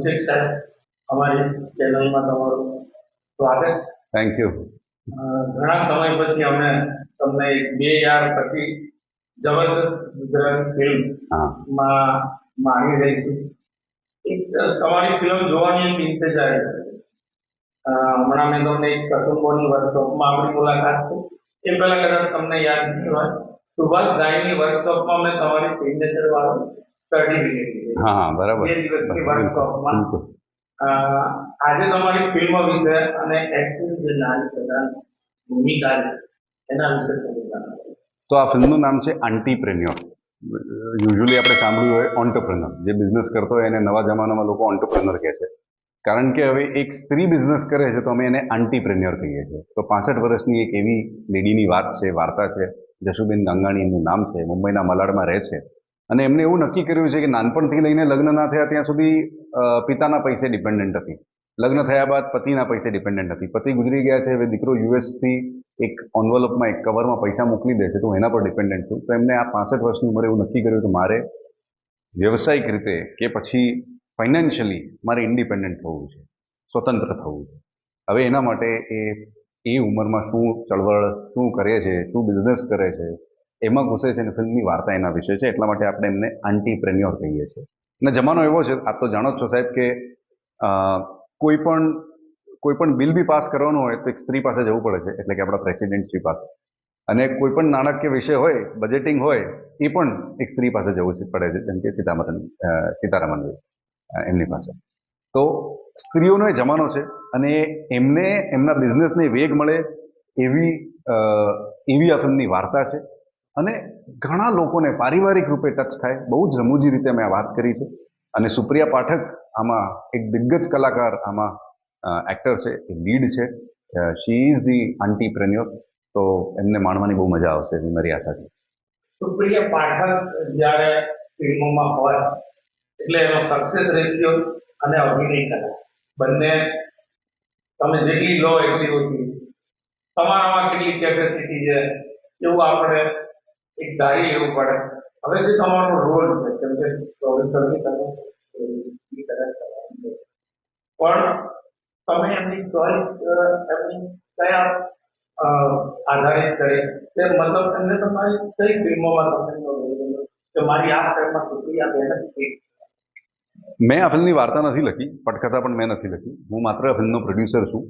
અભિષેક સાહેબ, અમારી ચેનલમાં તમારું સ્વાગત. Thank you. ઘણા સમય પછી અમે તમને 2 યાર પછી જબરદસ્ત ગુજરાતી ફિલ્મમાં માણી રહીશું. એક તમારી ફિલ્મ જોવાની એક ઇંતજાર છે. હમણાં મેં તમને એક કુટુંબોની વર્કશોપમાં આપણી મુલાકાત થઈ. એ પહેલા કદાચ તમને યાદ નહીં હોય, સુભાષ ગાયની વર્કશોપમાં મેં તમારી સિગ્નેચર વાળો સર્ટિફિકેટ લીધું. હા, બરાબર. 2 દિવસની વર્કશોપમાં આજે તમારી ફિલ્મ વિશે અને એક્ટિંગ જે નાની પ્રધાન ભૂમિકા છે એના વિશે થોડું જણાવો. તો આ ફિલ્મનું નામ છે આંટીપ્રેન્યોર. યુઝ્યુઅલી આપણે સાંભળ્યું હોય ઓન્ટરપ્રેનર, જે બિઝનેસ કરતો હોય એને નવા જમાનામાં લોકો ઓન્ટરપ્રેનર કહે છે. કારણ કે હવે એક સ્ત્રી બિઝનેસ કરે છે તો અમે એને આંટીપ્રેન્યોર કહીએ છીએ. તો 65 વર્ષની એક એવી લેડીની વાર્તા છે. જશુબેન ગાંગાણી એમનું નામ છે, મુંબઈના મલાડમાં રહે છે. અને એમને એવું નક્કી કર્યું છે કે નાનપણથી લઈને લગ્ન ના થયા ત્યાં સુધી પિતાના પૈસે ડિપેન્ડન્ટ હતી. લગ્ન થયા બાદ પતિના પૈસે ડિપેન્ડન્ટ હતી. પતિ ગુજરી ગયા છે, હવે દીકરો યુએસથી એક એન્વેલોપમાં એક કવરમાં પૈસા મોકલી દે છે તો એના પર ડિપેન્ડન્ટ છું. તો એમને આ 65 વર્ષની ઉંમરે એવું નક્કી કર્યું કે મારે વ્યવસાયિક રીતે કે પછી ફાઇનાન્શિયલી મારે ઇન્ડિપેન્ડન્ટ થવું છે, સ્વતંત્ર થવું છે. હવે એના માટે એ ઉંમરમાં શું ચળવળ, શું કરે છે, શું બિઝનેસ કરે છે, એમાં ઘૂસે છે. અને ફિલ્મની વાર્તા એના વિશે છે, એટલા માટે આપણે એમને આંટીપ્રેન્યોર કહીએ છીએ. અને જમાનો એવો છે, આપ તો જાણો જ છો સાહેબ, કે કોઈ પણ બિલ બી પાસ કરવાનો હોય તો એક સ્ત્રી પાસે જવું પડે છે, એટલે કે આપણા પ્રેસિડેન્ટ શ્રી પાસે. અને કોઈ પણ નાણાકીય વિષય હોય, બજેટિંગ હોય, એ પણ એક સ્ત્રી પાસે જવું પડે છે, જેમ કે સીતારામન એમની પાસે. તો સ્ત્રીઓનો એ જમાનો છે અને એમને એમના બિઝનેસને વેગ મળે એવી આ ફિલ્મની વાર્તા છે. અને ઘણા લોકોને પારિવારિક રૂપે ટચ થાય, બહુ જ રમૂજી રીતે અમે આ વાત કરી છે. અને સુપ્રિયા પાઠક આમાં એક દિગ્ગજ કલાકાર, આમાં એક્ટર છે, એ લીડ છે. She is the entrepreneur. તો એમને માણવાની બહુ મજા આવશે એવી મારી આશા છે. સુપ્રિયા પાઠક જ્યારે ફિલ્મોમાં હોય એટલે એનો સક્સેસ રેશિયો અને અભિનય કલા બંને તમે જેટલી લો એટલી ઓછી. તમારામાં કેટલી કેપેસિટી છે એવું આપણે એક ધારી લેવું પડે. હવે જે તમારો રોલ છે, કેમ કે પ્રોડ્યુસરની પણ તમે એમની ચોઈસ એમની કયા આધારિત કરે તે, મતલબ એમને તમારી કઈ ફિલ્મોમાં તમને કે મારી આ ફિલ્મમાં સુપ્રિયા બેન મેં આ ફિલ્મની વાર્તા નથી લખી, પટકથા પણ મેં નથી લખી. હું માત્ર ફિલ્મનો પ્રોડ્યુસર છું.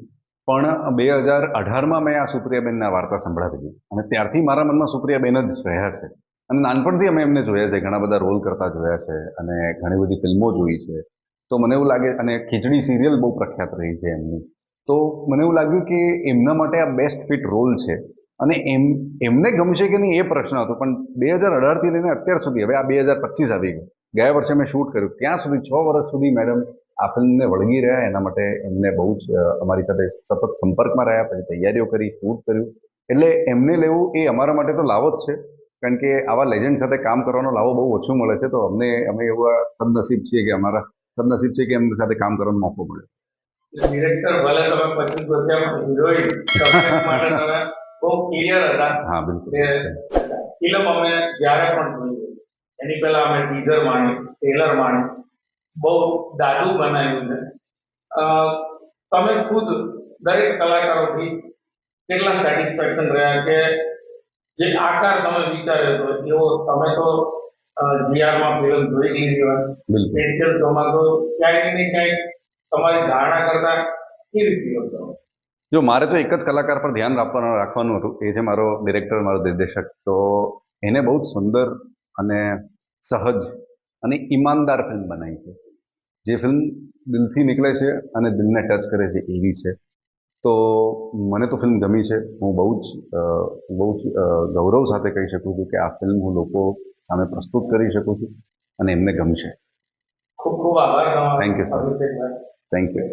પણ 2018માં મેં આ સુપ્રિયાબેનને આ વાર્તા સંભળાવી હતી અને ત્યારથી મારા મનમાં સુપ્રિયાબેન જ રહ્યા છે. અને નાનપણથી અમે એમને જોયા છે, ઘણા બધા રોલ કરતા જોયા છે અને ઘણી બધી ફિલ્મો જોઈ છે. તો મને એવું લાગે, અને ખીચડી સિરિયલ બહુ પ્રખ્યાત રહી છે એમની. તો મને એવું લાગ્યું કે એમના માટે આ બેસ્ટ ફિટ રોલ છે. અને એમને ગમશે કે નહીં એ પ્રશ્ન હતો. પણ 2018થી લઈને અત્યાર સુધી, હવે આ 2025 આવી ગયું, ગયા વર્ષે મેં શૂટ કર્યું, ત્યાં સુધી 6 વર્ષ સુધી મેડમ આ ફિલ્મને વળગી રહ્યા. એના માટે એમને બહુ જ અમારી સાથે સતત સંપર્કમાં રહ્યા, પછી તૈયારીઓ કરી, શૂટ કર્યું. એટલે એમને લેવું એ અમારા માટે તો લાવો જ છે, કારણ કે આવા લેજન્ડ સાથે કામ કરવાનો લાવો બહુ ઓછું મળે છે. તો અમે એવા સદનસીબ છીએ કે એમની સાથે કામ કરવાનો મોકો મળ્યો. ડિરેક્ટર ભલે તમે પછી ગોત્યા હિરોઈન સબ્જેક્ટ માટે તમે બહુ ક્લિયર હતા. હા, બિલકુલ. ફિલ્મ અમે જ્યારે પણ જોઈ એની પહેલા અમે ટીઝર માણી, ટ્રેલર માણી, બહુ દાદુ બનાવ્યું છે. તમે ખુદ દરેક કલાકારોથી કેટલા સેટિસ્ફેક્શન રહ્યા કે જે આકાર તમે વિચાર્યો હતો એવો તમે તો જીઆરમાં ફિલ્મ જોઈ લીધી હોય, સ્પેશિયલ શોમાં તો ક્યાંય ને ક્યાંય તમારી ધારણા કરતા કેવી ફિલ્મ હતો? જો મારે તો એક જ કલાકાર પર ધ્યાન રાખવાનું હતું, એ છે મારો ડિરેક્ટર, મારો નિર્દેશક. તો એને બહુ જ સુંદર અને સહજ અને ઈમાનદાર ફિલ્મ બનાવી છે. જે ફિલ્મ દિલથી નીકળે છે અને દિલને ટચ કરે છે એવી છે. તો મને તો ફિલ્મ ગમી છે. હું બહુ જ ગૌરવ સાથે કહી શકું છું કે આ ફિલ્મ હું લોકો સામે પ્રસ્તુત કરી શકું છું અને એમને ગમશે. ખૂબ ખૂબ આભાર. Thank you sir. Thank you.